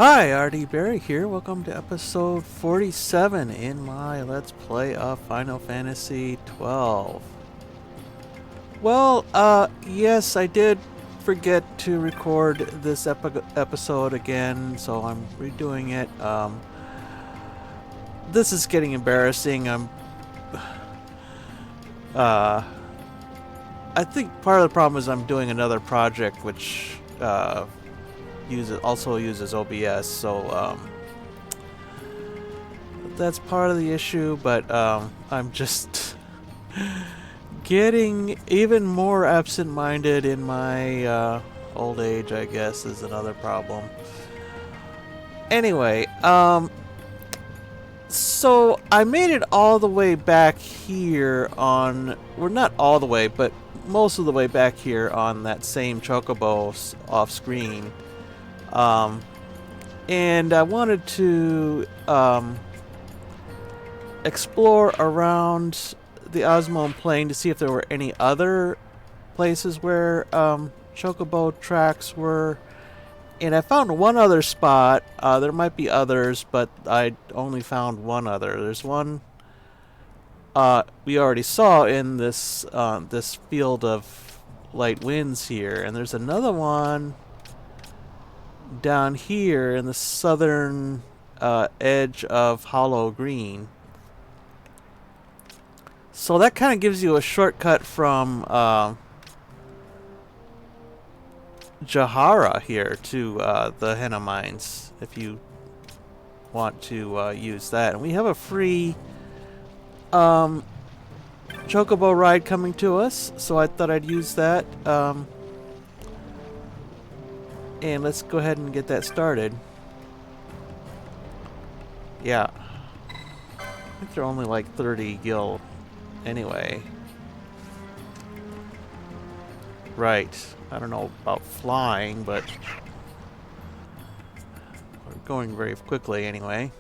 Hi, RD Barry here. Welcome to episode 47 in my Let's Play of Final Fantasy 12. Well, yes, I did forget to record this episode again, so I'm redoing it. This is getting embarrassing. I think part of the problem is I'm doing another project which, also uses OBS, so that's part of the issue, but I'm just getting even more absent-minded in my old age, I guess, is another problem. Anyway, so I made it all the way back here on, well, not all the way, but most of the way back here on that same chocobo off screen. And I wanted to explore around the Osmone Plain to see if there were any other places where chocobo tracks were. And I found one other spot. There might be others, but I only found one other. There's one we already saw in this this field of light winds here, and there's another one down here in the southern edge of Hollow Green. So that kind of gives you a shortcut from Jahara here to the Henn Mines, if you want to use that. And we have a free chocobo ride coming to us, so I thought I'd use that. And let's go ahead and get that started. Yeah. I think they're only like 30 gil anyway. Right. I don't know about flying, but we're going very quickly anyway.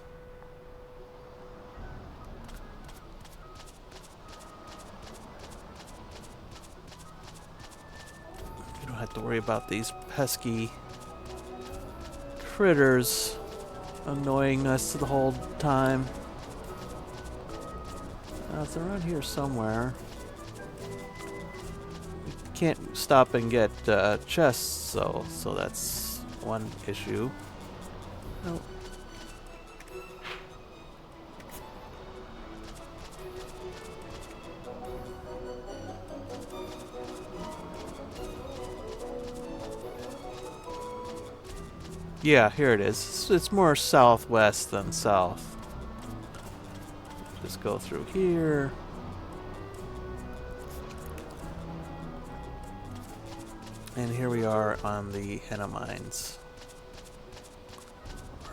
You don't have to worry about these pesky critters annoying us the whole time. It's around here somewhere. We can't stop and get chests, so that's one issue. Nope. Yeah, here it is. It's more southwest than south. Just go through here. And here we are on the Henne Mines.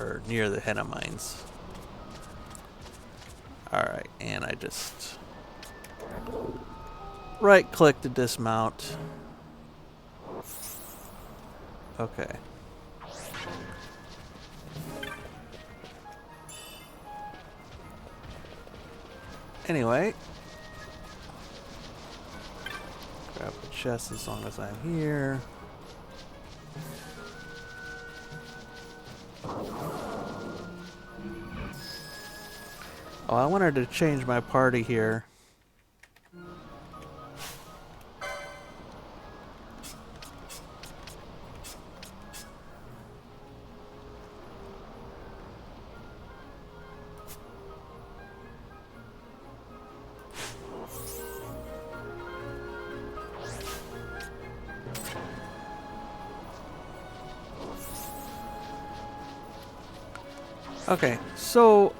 Or near the Henne Mines. Alright, and I just right click to dismount. Okay. Anyway, grab the chest as long as I'm here. Oh, I wanted to change my party here. Okay, so,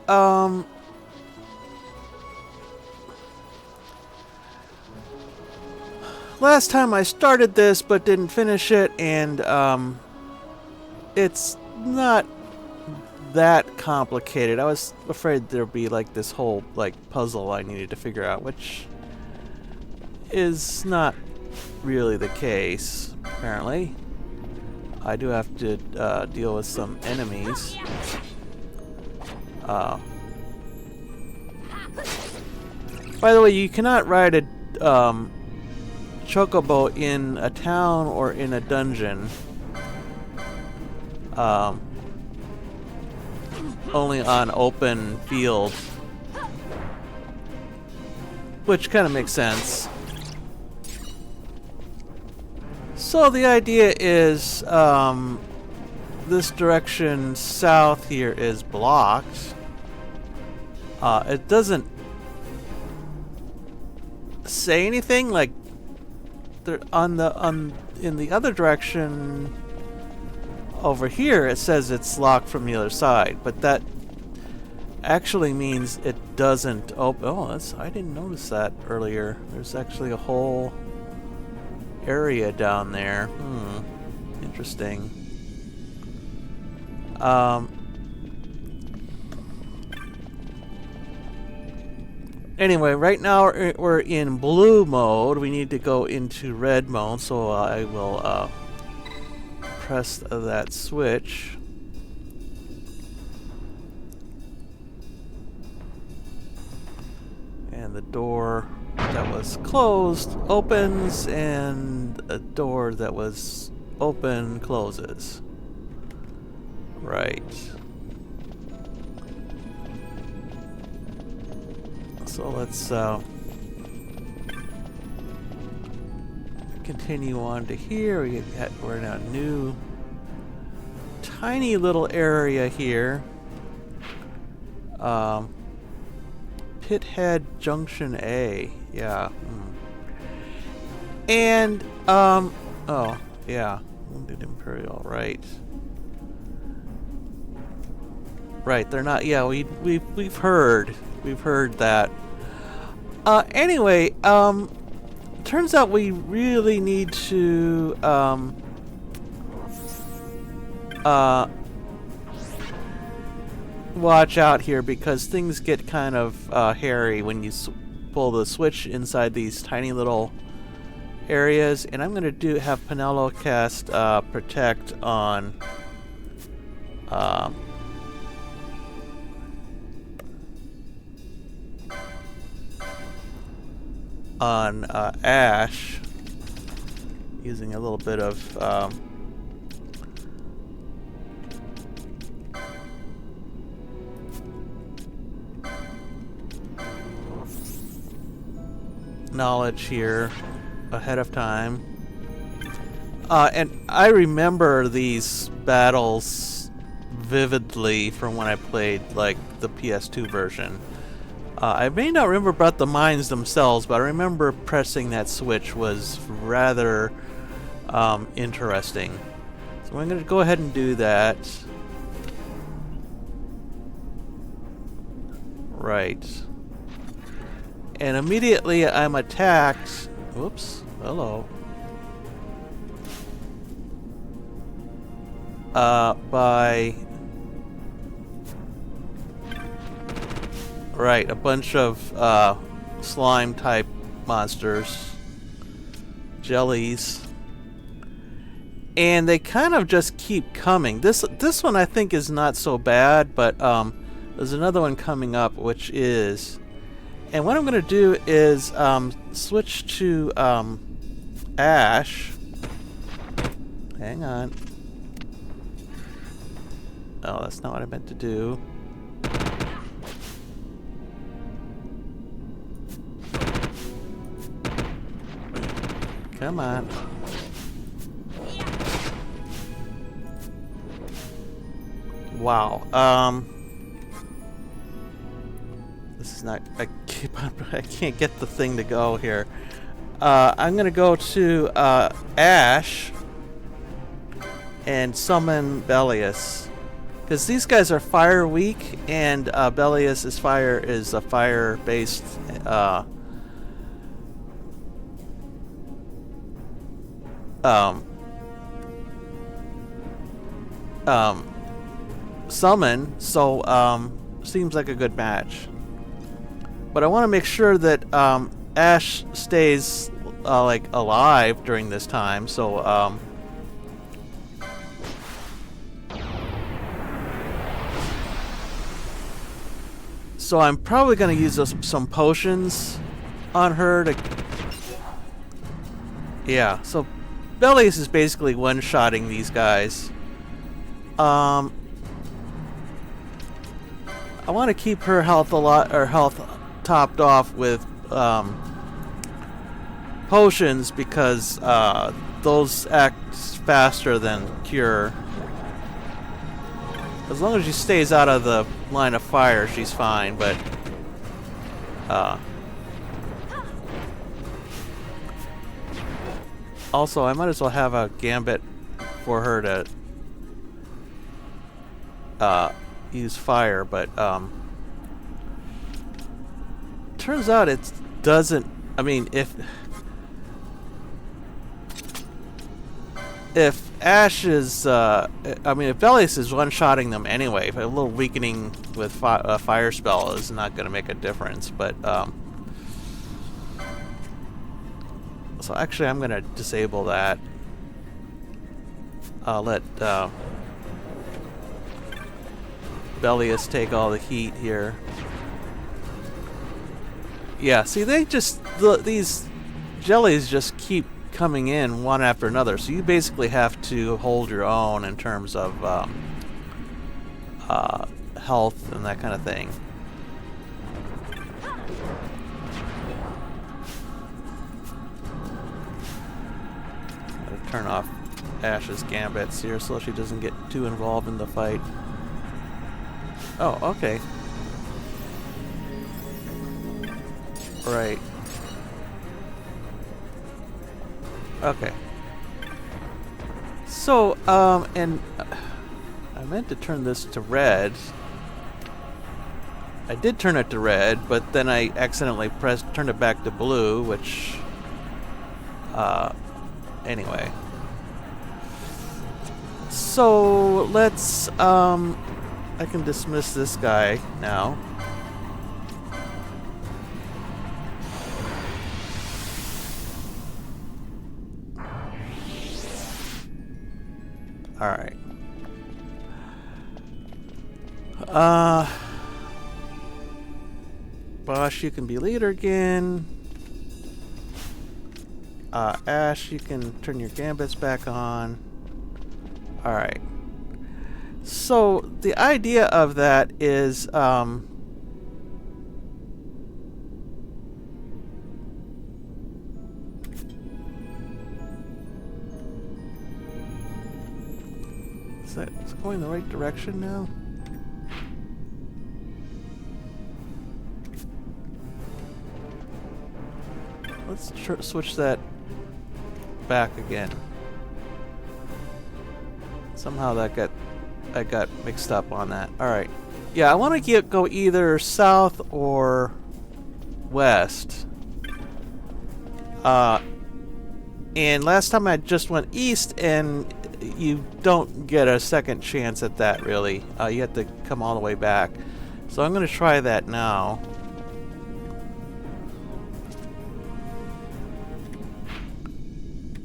last time I started this but didn't finish it, and, it's not that complicated. I was afraid there'd be, like, this whole, like, puzzle I needed to figure out, which is not really the case, apparently. I do have to, deal with some enemies. By the way, you cannot ride a chocobo in a town or in a dungeon. only on open field. Which kind of makes sense. So the idea is this direction south here is blocked. It doesn't say anything like in the other direction over here it says it's locked from the other side, but that actually means it doesn't open. Oh, I didn't notice that earlier. There's actually a whole area down there. Interesting. Anyway, right now we're in blue mode. We need to go into red mode, so I will press that switch. And the door that was closed opens, and a door that was open closes. Right. So let's continue on to here. We're in a new tiny little area here. Pithead Junction A. Yeah. And oh yeah, Wounded Imperial. Right. Right. They're not. Yeah. We've heard that. Anyway, turns out we really need to watch out here, because things get kind of hairy when you pull the switch inside these tiny little areas. And I'm going to have Penelo cast Protect on Ash, using a little bit of knowledge here ahead of time. And I remember these battles vividly from when I played like the PS2 version. I may not remember about the mines themselves, but I remember pressing that switch was rather interesting. So I'm going to go ahead and do that. Right. And immediately I'm attacked. Whoops. Hello. By... Right, a bunch of slime type monsters. Jellies. And they kind of just keep coming. This one I think is not so bad, but there's another one coming up, which is... And what I'm going to do is switch to Ash. Hang on. Oh, that's not what I meant to do. Come on. Wow. This is not... I can't get the thing to go here. I'm gonna go to Ash and summon Bellius, because these guys are fire weak, and Bellius is a fire-based summon, so seems like a good match. But I want to make sure that Ash stays like alive during this time, so I'm probably going to use some potions on her to... Yeah, so Bellius is basically one-shotting these guys. I want to keep her health health topped off with potions because those act faster than cure. As long as she stays out of the line of fire, she's fine. But also, I might as well have a gambit for her to use fire, but turns out it doesn't. I mean, if Ash is, I mean, if Bellius is one-shotting them anyway, a little weakening with a fire spell is not going to make a difference. But so actually, I'm going to disable that. I'll let Bellius take all the heat here. Yeah, see, they just these jellies just keep coming in one after another, so you basically have to hold your own in terms of health and that kind of thing. Gotta turn off Ash's gambits here so she doesn't get too involved in the fight. Oh, okay. Right. Okay. So, and I meant to turn this to red. I did turn it to red, but then I accidentally turned it back to blue, which, anyway. So, let's, I can dismiss this guy now. Alright. Bosch, you can be leader again. Ash, you can turn your gambits back on. Alright. So, the idea of that is, is it going the right direction now? Let's switch that back again. Somehow I got mixed up on that. Alright. Yeah, I want to go either south or west. And last time I just went east, and you don't get a second chance at that, really. You have to come all the way back. So I'm going to try that now.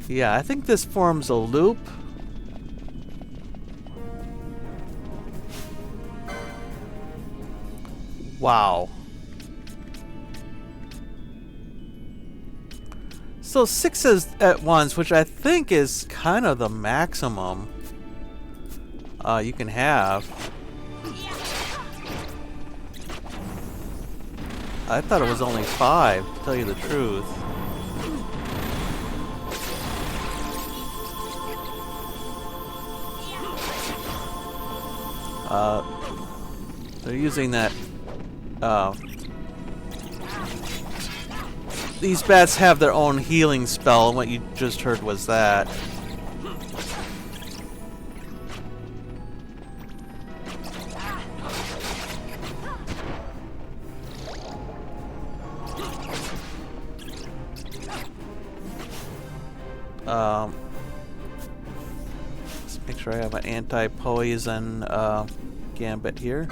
Yeah, I think this forms a loop. Wow. So 6 at once, which I think is kind of the maximum you can have. I thought it was only 5, to tell you the truth. They're using that. These bats have their own healing spell, and what you just heard was that. Let's make sure I have an anti-poison gambit here.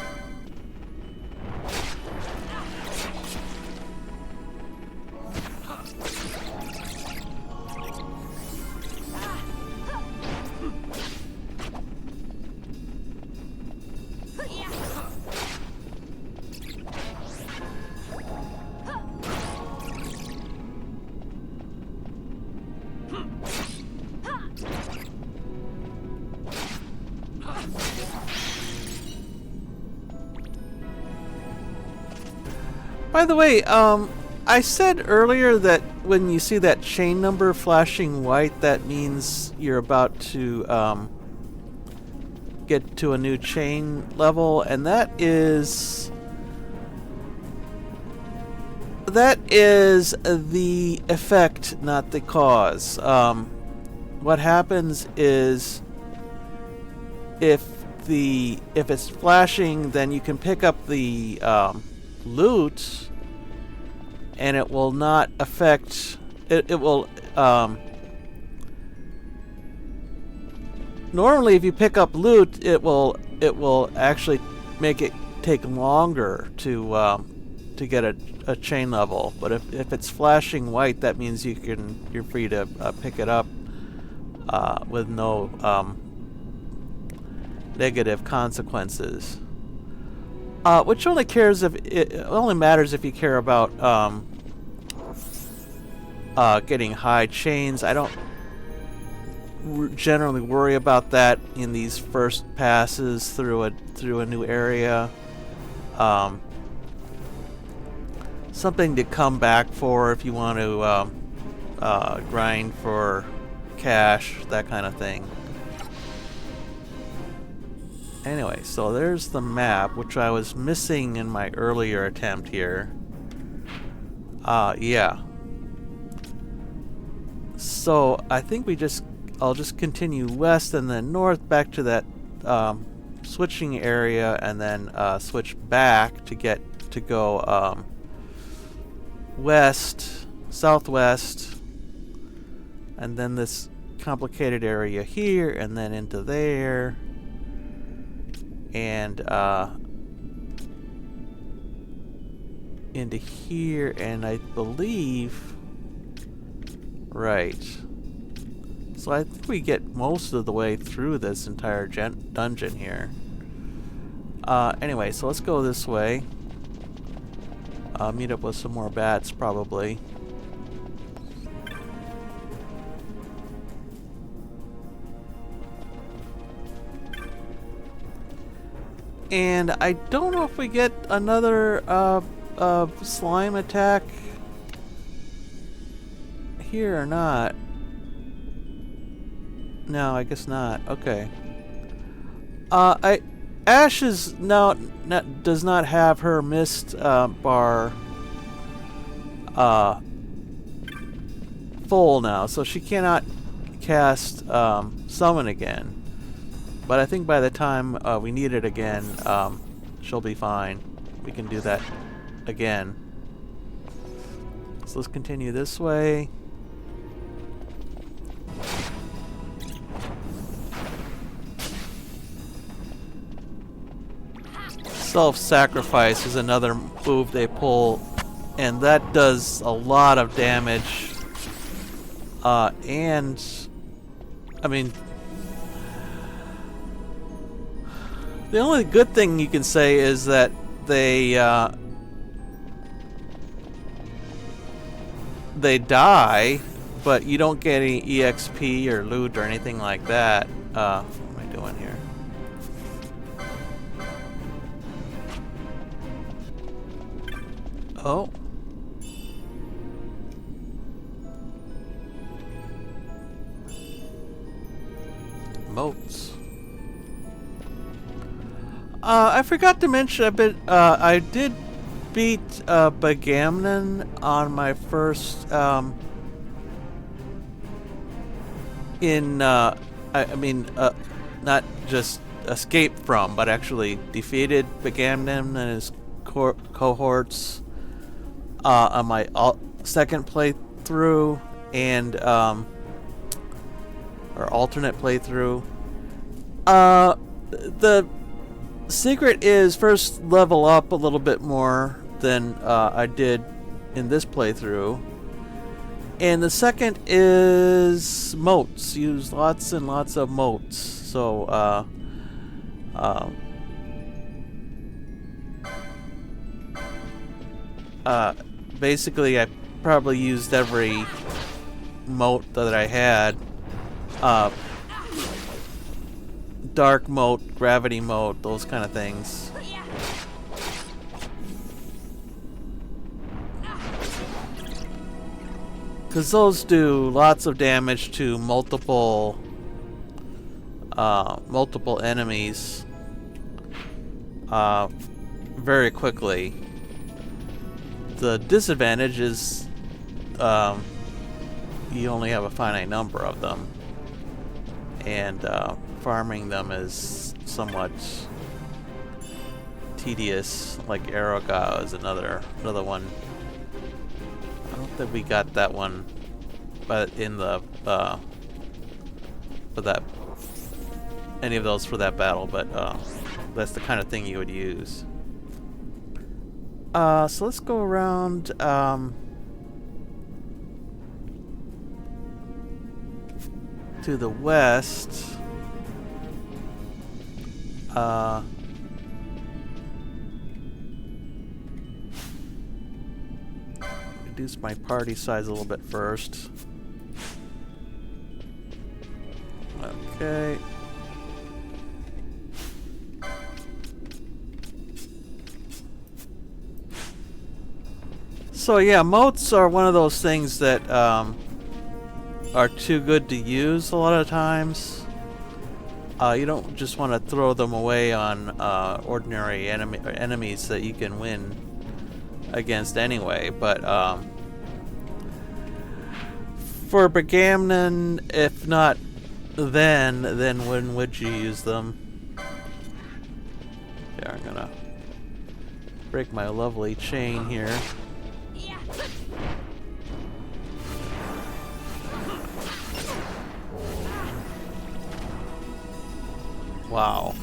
By the way, I said earlier that when you see that chain number flashing white, that means you're about to get to a new chain level, and that is the effect, not the cause. What happens is if it's flashing, then you can pick up the loot, and it will not affect it. It will normally, if you pick up loot, it will actually make it take longer to get a chain level. But if it's flashing white, that means you're free to pick it up with no negative consequences. Which only matters if you care about getting high chains. I don't generally worry about that in these first passes through a new area. Something to come back for if you want to grind for cash, that kind of thing. Anyway, so there's the map, which I was missing in my earlier attempt here. Yeah. So I think I'll just continue west and then north back to that switching area, and then switch back to go west, southwest, and then this complicated area here, and then into there, and into here, and I believe, right. So I think we get most of the way through this entire dungeon here. Anyway, so let's go this way. Meet up with some more bats, probably. And I don't know if we get another slime attack here or not. No, I guess not. Okay. Ash is does not have her mist bar full now, so she cannot cast summon again. But I think by the time we need it again, she'll be fine. We can do that again. So let's continue this way. Self-sacrifice is another move they pull, and that does a lot of damage. And I mean, the only good thing you can say is that they die, but you don't get any EXP or loot or anything like that. What am I doing here? Oh. Moats. I forgot to mention a bit, I did beat Bagamnon on my first, not just escape from, but actually defeated Bagamnon and his cohorts on my second playthrough, and or alternate playthrough. The secret is first level up a little bit more than I did in this playthrough, and the second is moats. Use lots and lots of moats. So basically I probably used every moat that I had. Dark moat, gravity moat, those kind of things. Because those do lots of damage to multiple enemies very quickly. The disadvantage is you only have a finite number of them, and farming them is somewhat tedious. Like Aeroga is another one. I don't think we got that one, but in the for that any of those for that battle. But that's the kind of thing you would use. So let's go around. To the west. Reduce my party size a little bit first. Okay. So yeah, moats are one of those things that are too good to use a lot of times. You don't just want to throw them away on ordinary enemies that you can win against anyway. But for Brigamnon, if not then when would you use them? Okay, I'm gonna break my lovely chain here. Wow.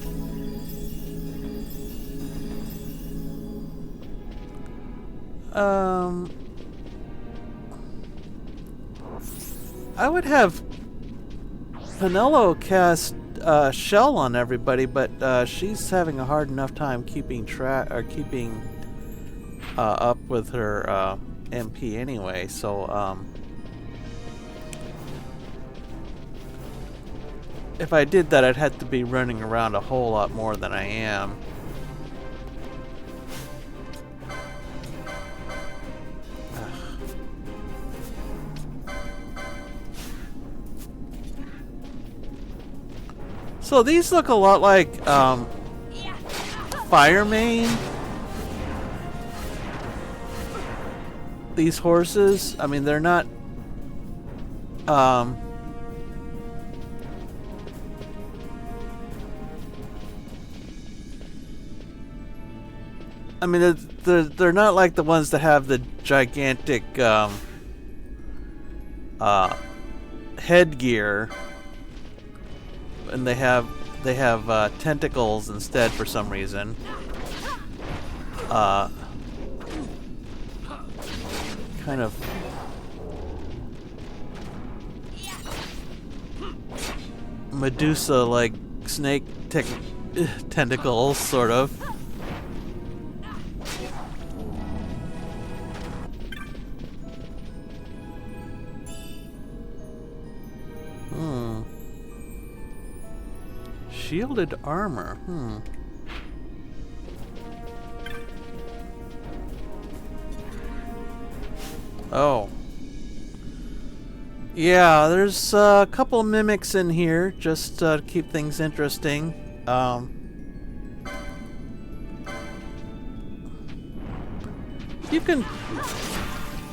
I would have Penelo cast Shell on everybody, but she's having a hard enough time keeping track or keeping up with her MP anyway. So if I did that, I'd have to be running around a whole lot more than I am. So these look a lot like Fire Mane. These horses, I mean, they're not I mean, they're not like the ones that have the gigantic headgear, and they have tentacles instead for some reason. Kind of Medusa-like snake tentacles, sort of. Shielded armor. Oh. Yeah, there's a couple mimics in here just to keep things interesting. You can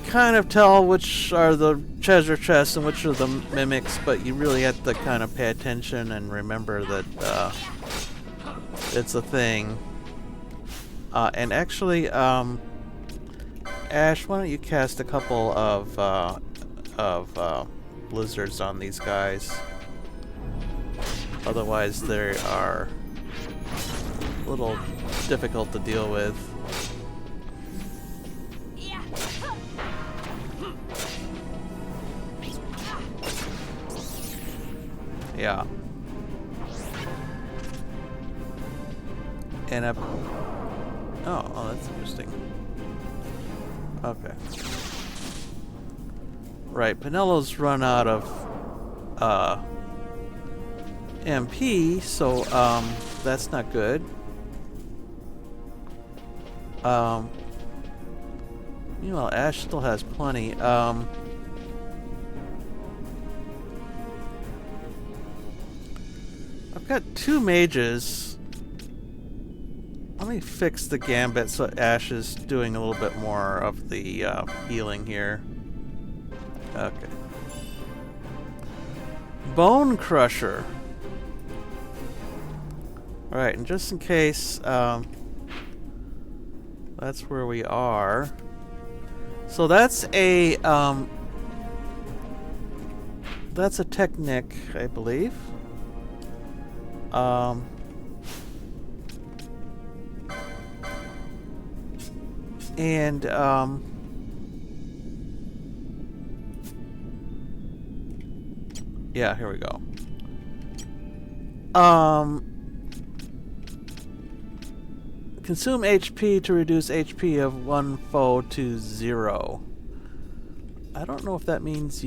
kind of tell which are the treasure chests and which are the mimics, but you really have to kind of pay attention and remember that it's a thing. And actually, Ash, why don't you cast a couple of blizzards on these guys? Otherwise, they are a little difficult to deal with. Yeah. And oh, that's interesting. Okay. Right, Penelo's run out of MP, so that's not good. Meanwhile, Ash still has plenty. I've got 2 mages. Let me fix the gambit so Ash is doing a little bit more of the healing here. Okay. Bone Crusher. Alright, and just in case, that's where we are. So that's a technic, I believe. And yeah, here we go. Consume HP to reduce HP of one foe to 0. I don't know if that means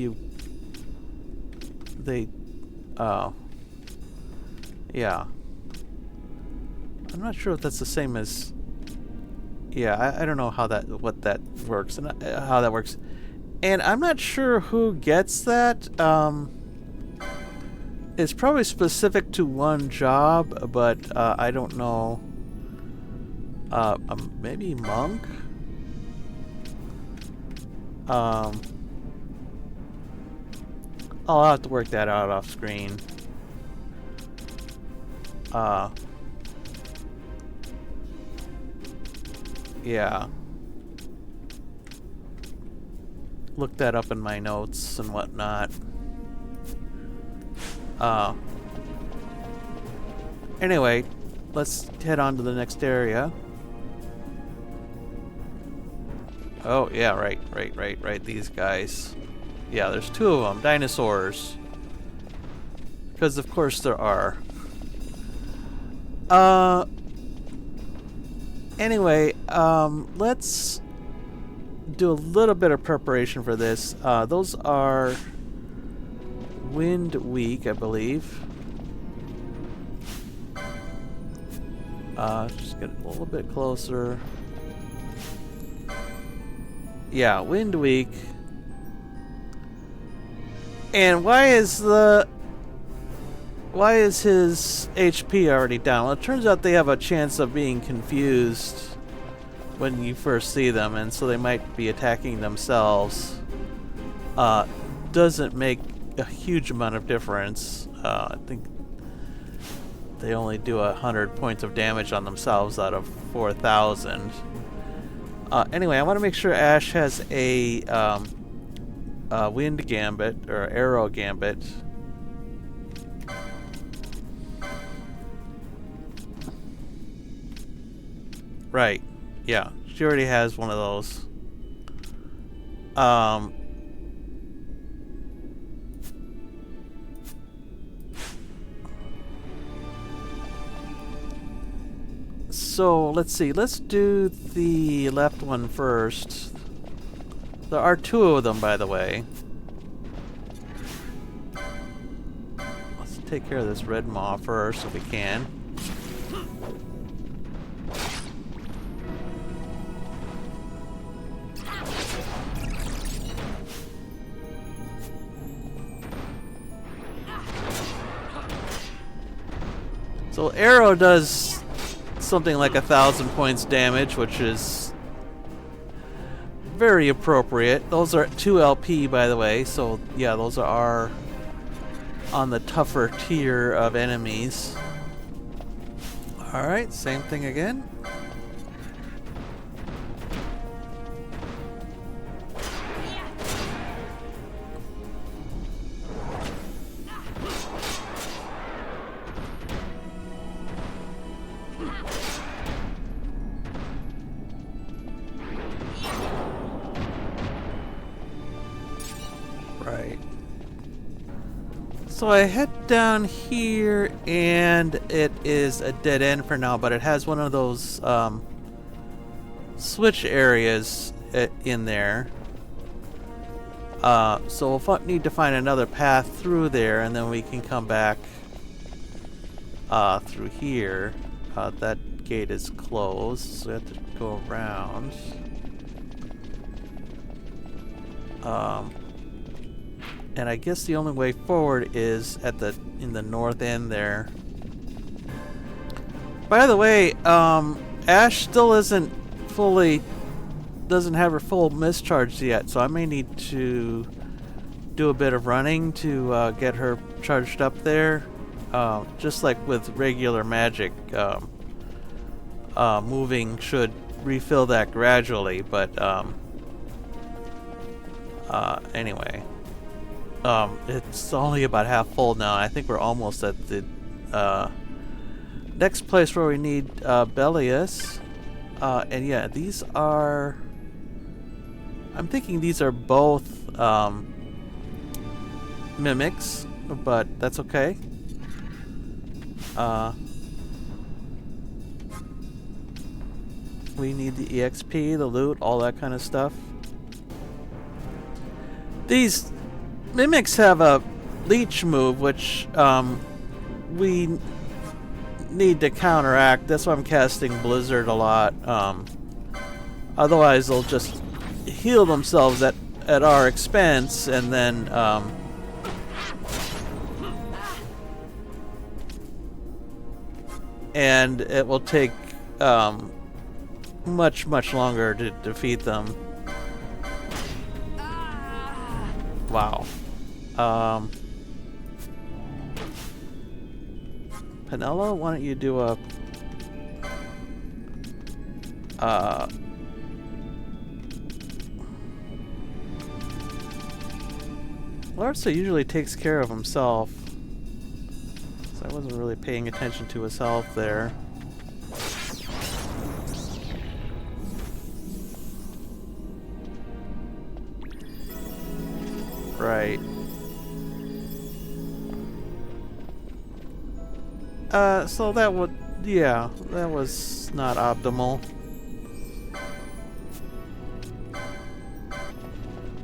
yeah. I'm not sure if that's the same as... Yeah, I don't know how what that works and how that works. And I'm not sure who gets that. It's probably specific to one job, but I don't know. Maybe Monk? I'll have to work that out off screen. Yeah. Look that up in my notes and whatnot. Anyway, let's head on to the next area. Oh, yeah, right. These guys. Yeah, there's 2 of them. Dinosaurs. Because, of course, there are. Anyway, let's do a little bit of preparation for this. Those are wind weak, I believe. Just get a little bit closer. Yeah, wind weak. And why is his HP already down? Well, it turns out they have a chance of being confused when you first see them, and so they might be attacking themselves. Doesn't make a huge amount of difference. I think they only do 100 points of damage on themselves out of 4,000. Anyway, I want to make sure Ash has a wind gambit or arrow gambit. Right. Yeah, she already has one of those. So, let's see. Let's do the left one first. There are 2 of them, by the way. Let's take care of this red maw first if we can. So arrow does something like 1,000 points damage, which is very appropriate. Those are 2 LP, by the way, so yeah, those are on the tougher tier of enemies. Alright, same thing again. Right. So I head down here, and it is a dead end for now, but it has one of those switch areas in there. So we'll need to find another path through there, and then we can come back through here. That gate is closed, so we have to go around. And I guess the only way forward is in the north end there. By the way, Ash still doesn't have her full mischarge yet, so I may need to do a bit of running to get her charged up there. Just like with regular magic, moving should refill that gradually, but anyway. It's only about half full now. I think we're almost at the next place where we need Bellius. And yeah, these are... I'm thinking these are both mimics, but that's okay. We need the EXP, the loot, all that kind of stuff. These mimics have a leech move, which we need to counteract. That's why I'm casting Blizzard a lot. Otherwise, they'll just heal themselves at our expense, and then and it will take much longer to defeat them. Wow. Penelo, why don't you do a Larsa usually takes care of himself, so I wasn't really paying attention to his health there. Right. So that would, yeah, that was not optimal.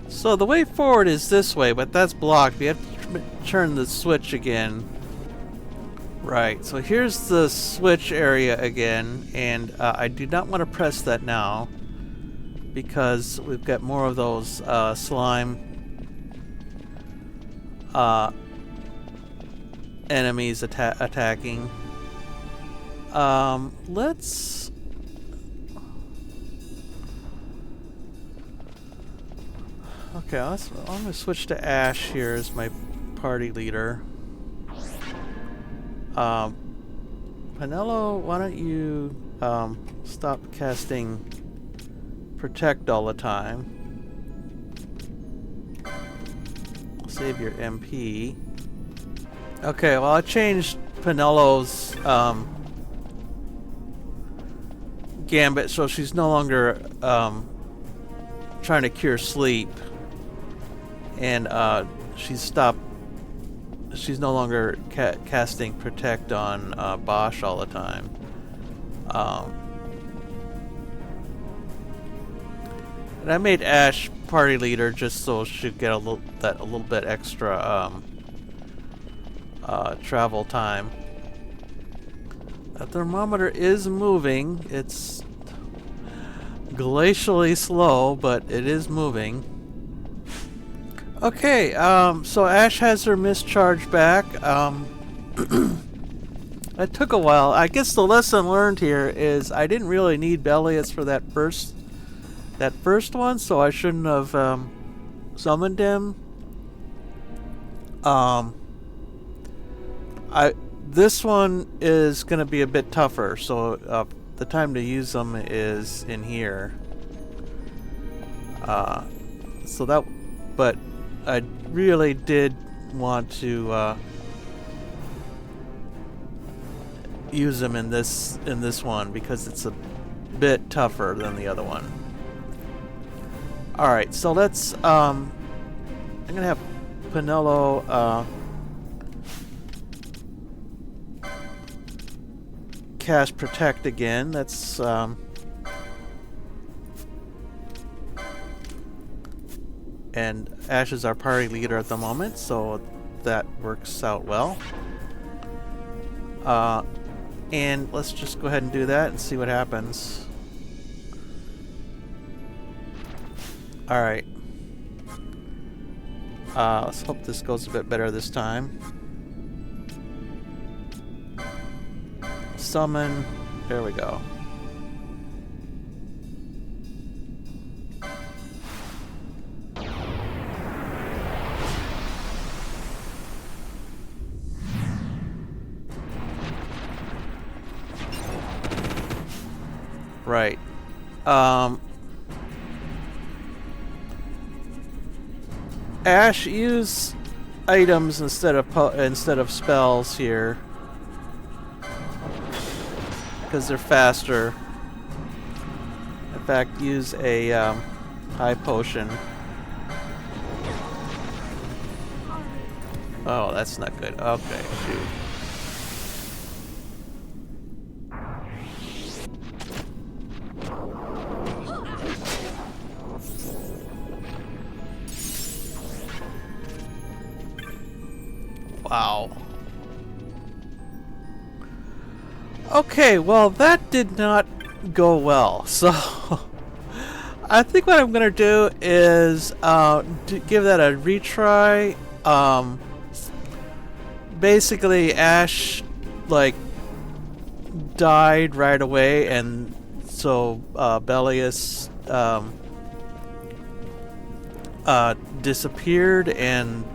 So the way forward is this way, but that's blocked. We have to turn the switch again. Right, so here's the switch area again, and I do not want to press that now because we've got more of those slime enemies attacking. Let's... Okay, I'm going to switch to Ash here as my party leader. Penelo, why don't you stop casting Protect all the time. Save your MP. Okay, well I changed Penelo's gambit so she's no longer trying to cure sleep, and she's no longer casting Protect on Bosch all the time. And I made Ash party leader just so she'd get a little bit extra travel time. The thermometer is moving. It's glacially slow, but it is moving. Okay, so Ash has her mischarge back. It took a while. I guess the lesson learned here is I didn't really need Bellius for that first one, so I shouldn't have summoned him. This one is going to be a bit tougher, so the time to use them is in here. But I really did want to use them in this one because it's a bit tougher than the other one. All right, so let's. I'm gonna have Penelo cast Protect again. That's and Ash is our party leader at the moment, so that works out well. And let's just go ahead and do that and see what happens. Alright. Let's hope this goes a bit better this time. Summon. There we go. Right. Ash, use items instead of spells here, because they're faster. In fact, use a high potion. Oh, that's not good. Okay, shoot. Wow. Okay, well, that did not go well. So, I think what I'm gonna do is give that a retry. Basically, Ash, like, died right away, and so Bellius disappeared, and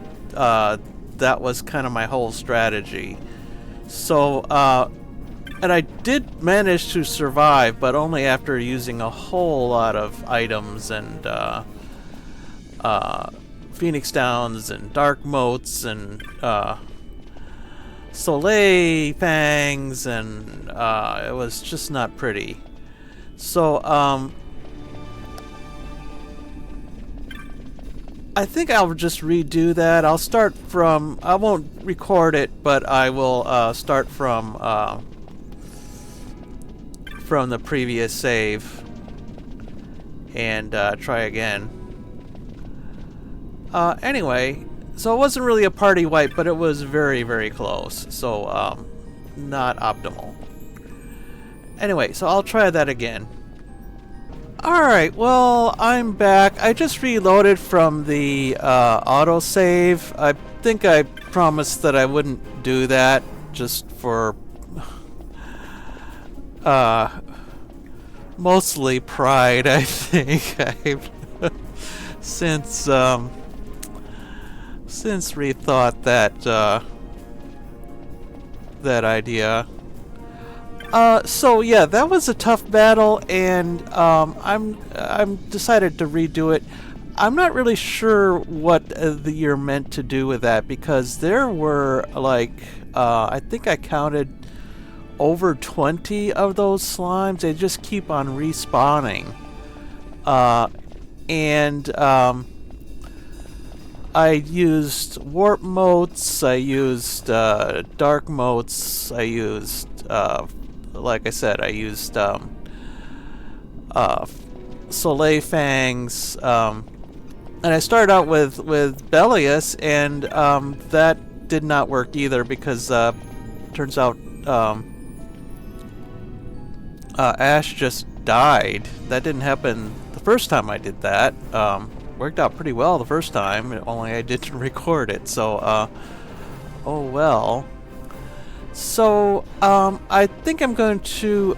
that was kind of my whole strategy. So, and I did manage to survive, but only after using a whole lot of items and Phoenix Downs and Dark Motes and Soleil Fangs, and it was just not pretty. So, I think I'll just redo that. I'll start from... I won't record it, but I will start from the previous save and try again. Anyway, so it wasn't really a party wipe, but it was very, very close. So, not optimal. Anyway, so I'll try that again. Alright, well, I'm back. I just reloaded from the autosave. I think I promised that I wouldn't do that, just for mostly pride, I think. Since rethought that idea. So yeah, that was a tough battle, and I'm decided to redo it. I'm not really sure what you're meant to do with that, because there were like I think I counted over 20 of those slimes. They just keep on respawning, and I used warp motes. I used dark motes. I used like I said, I used Soleil Fangs, and I started out with Bellius, and that did not work either, because turns out Ash just died. That didn't happen the first time I did that. Worked out pretty well the first time, only I didn't record it, so oh well. So, I think I'm going to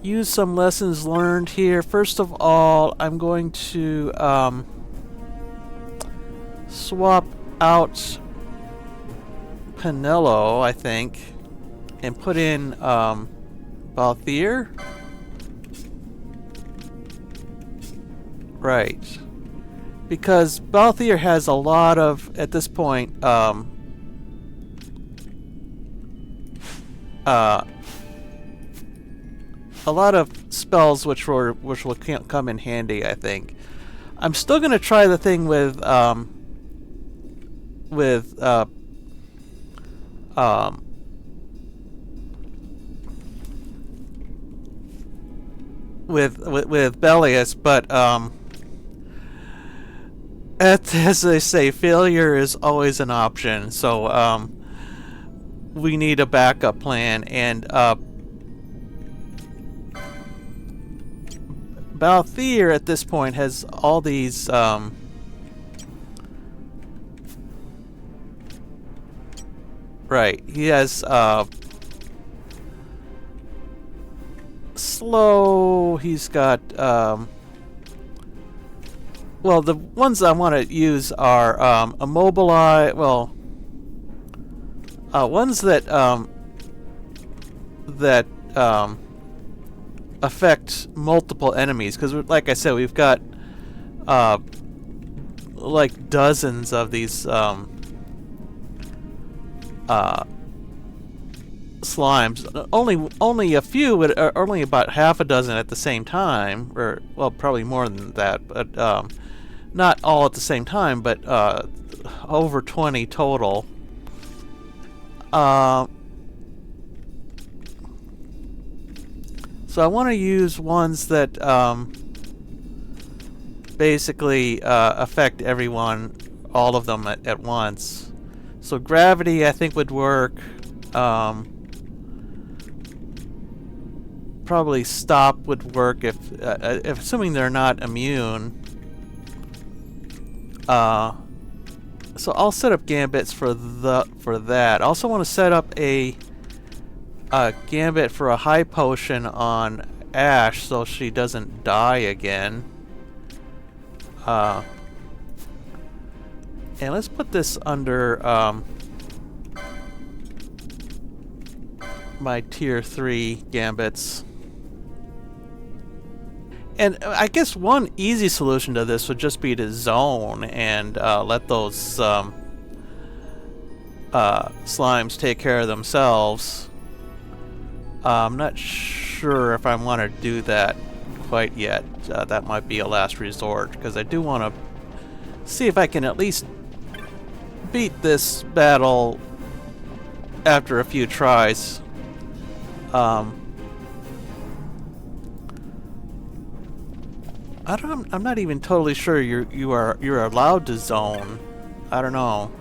use some lessons learned here. First of all, I'm going to swap out Penelo, I think, and put in Balthier. Right. Because Balthier has a lot of, at this point, a lot of spells which will come in handy, I think. I'm still gonna try the thing with Bellius, but as they say, failure is always an option. So we need a backup plan, and Balthier at this point has all these right, he has slow. He's got well, the ones I want to use are immobilize. Well, ones that affect multiple enemies. Because, like I said, we've got like dozens of these slimes. Only a few, or only about half a dozen at the same time, or well, probably more than that, but not all at the same time, but over 20 total. So I want to use ones that basically affect everyone, all of them at once. So gravity, I think, would work. Probably stop would work if assuming they're not immune. So I'll set up gambits for that. I also want to set up a gambit for a high potion on Ash so she doesn't die again. And let's put this under my tier 3 gambits. And I guess one easy solution to this would just be to zone and let those slimes take care of themselves. I'm not sure if I want to do that quite yet. That might be a last resort, because I do want to see if I can at least beat this battle after a few tries. I'm not even totally sure you're allowed to zone. I don't know.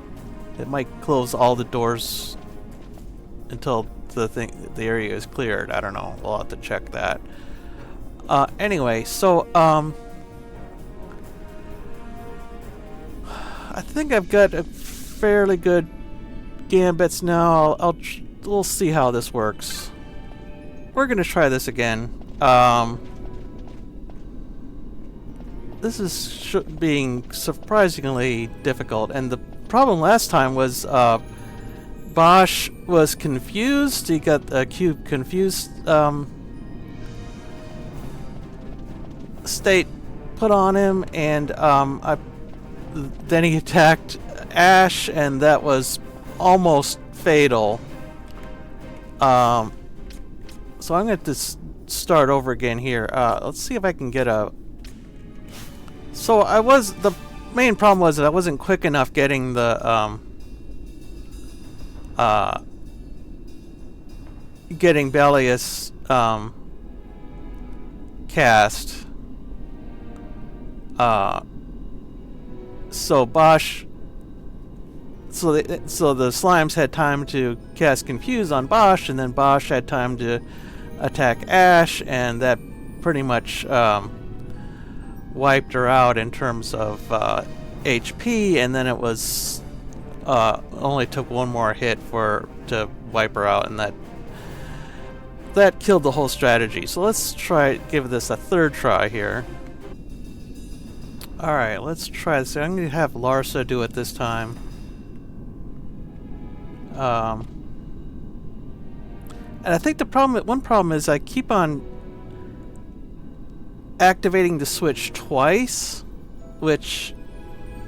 It might close all the doors until the area is cleared. I don't know. We'll have to check that. Anyway, so I think I've got a fairly good gambits now. We'll see how this works. We're gonna try this again. This is being surprisingly difficult, and the problem last time was Bosch was confused. He got a cube confused state put on him, and then he attacked Ash, and that was almost fatal. So I'm going to start over again here. Let's see if I can get a... So the main problem was that I wasn't quick enough getting the getting Bellius cast. So Bosch, so the slimes had time to cast Confuse on Bosch, and then Bosch had time to attack Ash, and that pretty much wiped her out in terms of HP, and then it was only took one more hit to wipe her out, and that killed the whole strategy. So let's give this a third try here. Alright, let's try this. I'm going to have Larsa do it this time. And I think one problem is I keep on activating the switch twice, which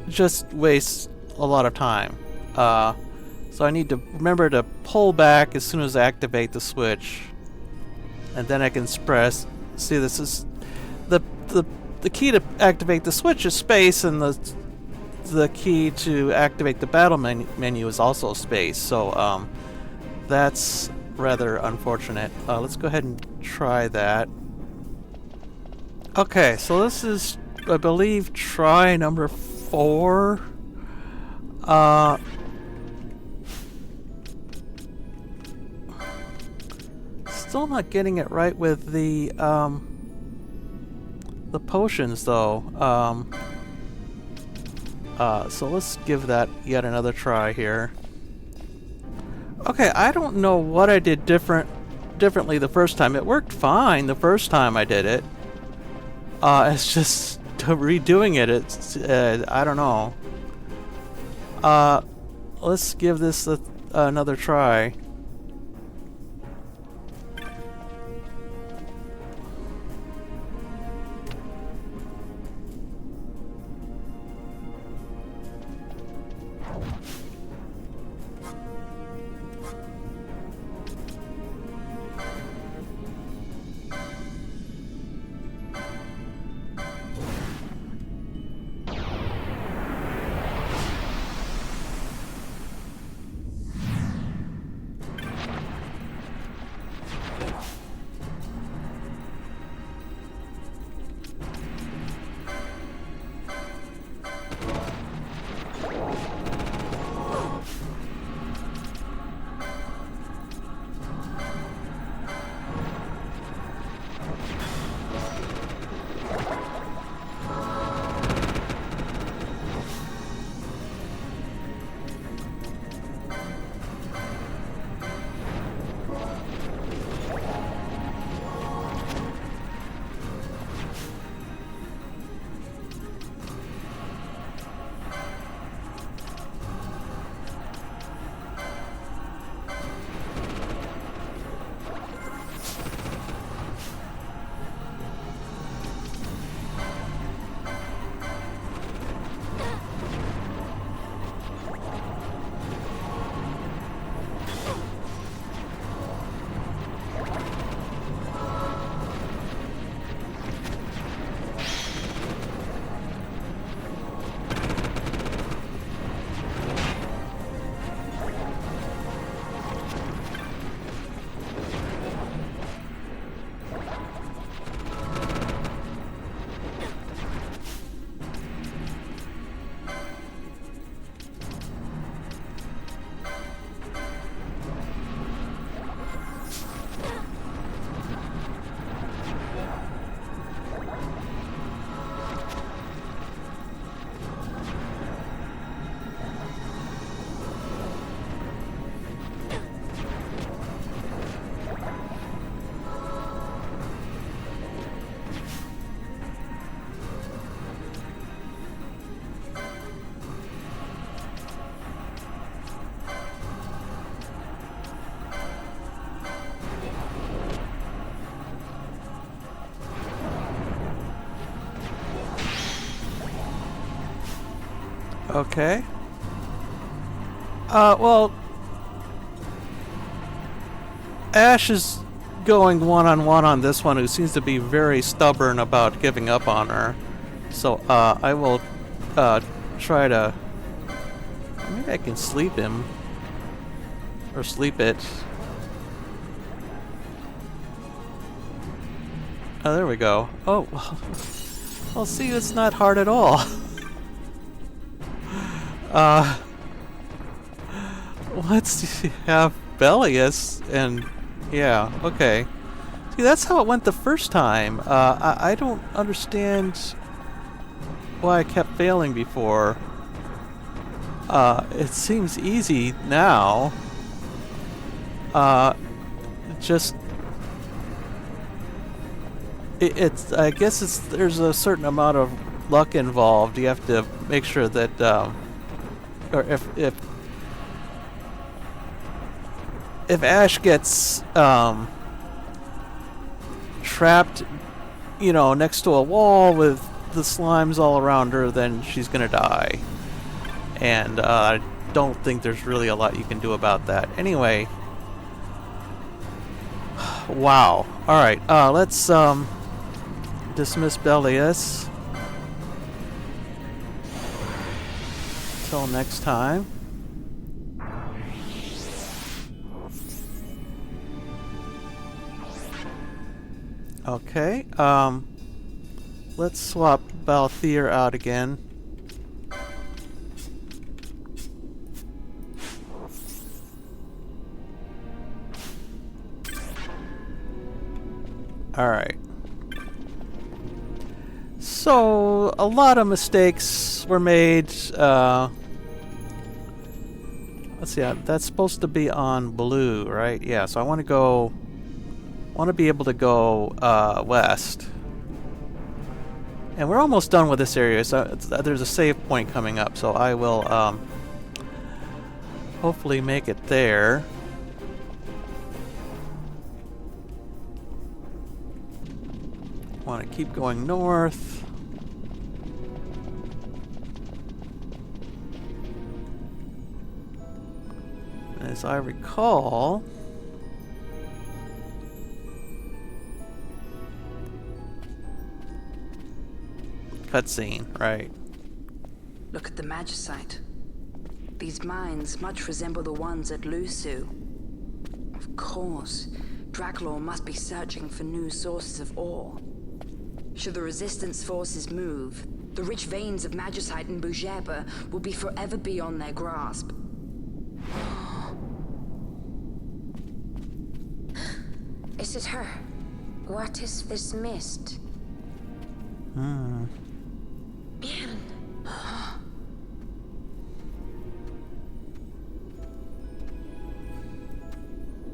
just wastes a lot of time. So I need to remember to pull back as soon as I activate the switch, and then I can press. See, this is the key to activate the switch is space, and the key to activate the battle menu is also space. So that's rather unfortunate. Let's go ahead and try that. Okay, so this is, I believe, try number 4. Still not getting it right with the potions, though. So let's give that yet another try here. Okay, I don't know what I did different differently the first time. It worked fine the first time I did it. It's just redoing it. It's I don't know. Let's give this another try. Okay. Well, Ash is going one-on-one on this one, who seems to be very stubborn about giving up on her. So, I will, try to... Maybe I can sleep him. Or sleep it. Oh, there we go. Oh, well, see, it's not hard at all. Let's have Bellius, and yeah, okay. See, that's how it went the first time. I don't understand why I kept failing before. It seems easy now. Just... It's I guess there's a certain amount of luck involved. You have to make sure that, or if Ash gets trapped, you know, next to a wall with the slimes all around her, then she's gonna die. And I don't think there's really a lot you can do about that. Anyway, wow. All right, let's dismiss Bellius. Till next time. Okay, let's swap Balthier out again. Alright. So, a lot of mistakes were made. Let's see, that's supposed to be on blue, right? Yeah, so I want to go Want to be able to go west. And we're almost done with this area, so there's a save point coming up, so I will hopefully make it there. Want to keep going north. As I recall, cutscene, right? Look at the magicite. These mines much resemble the ones at Lusu. Of course, Draklor must be searching for new sources of ore. Should the resistance forces move, the rich veins of magicite in Bujeba will be forever beyond their grasp. Is it her? What is this mist? Hmm. Myrn.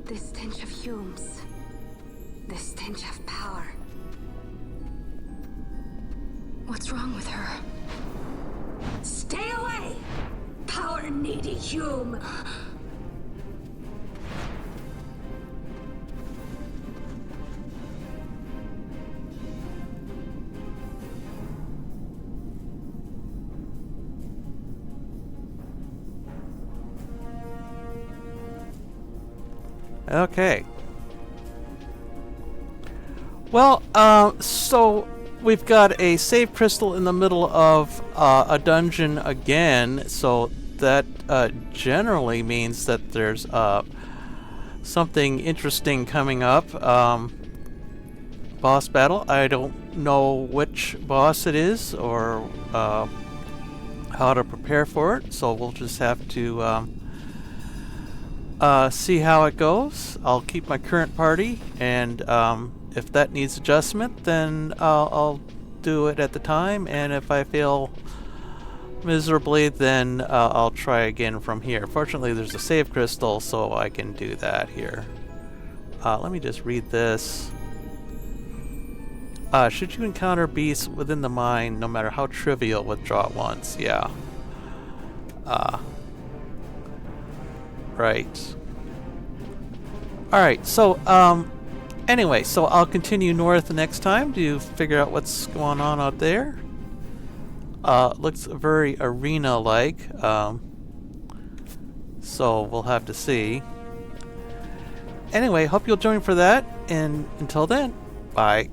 The stench of fumes. The stench of power. What's wrong with her? Stay away! Power-needy hume! Okay. Well, so we've got a save crystal in the middle of a dungeon again, so that generally means that there's something interesting coming up. Boss battle. I don't know which boss it is or how to prepare for it, so we'll just have to see how it goes. I'll keep my current party, and if that needs adjustment, then I'll do it at the time, and if I fail miserably, then I'll try again from here. Fortunately, there's a save crystal, so I can do that here. Let me just read this. Should you encounter beasts within the mine, no matter how trivial, withdraw it once. Yeah. Right. Alright, so, anyway, so I'll continue north next time to figure out what's going on out there. Looks very arena-like, so we'll have to see. Anyway, hope you'll join for that, and until then, bye.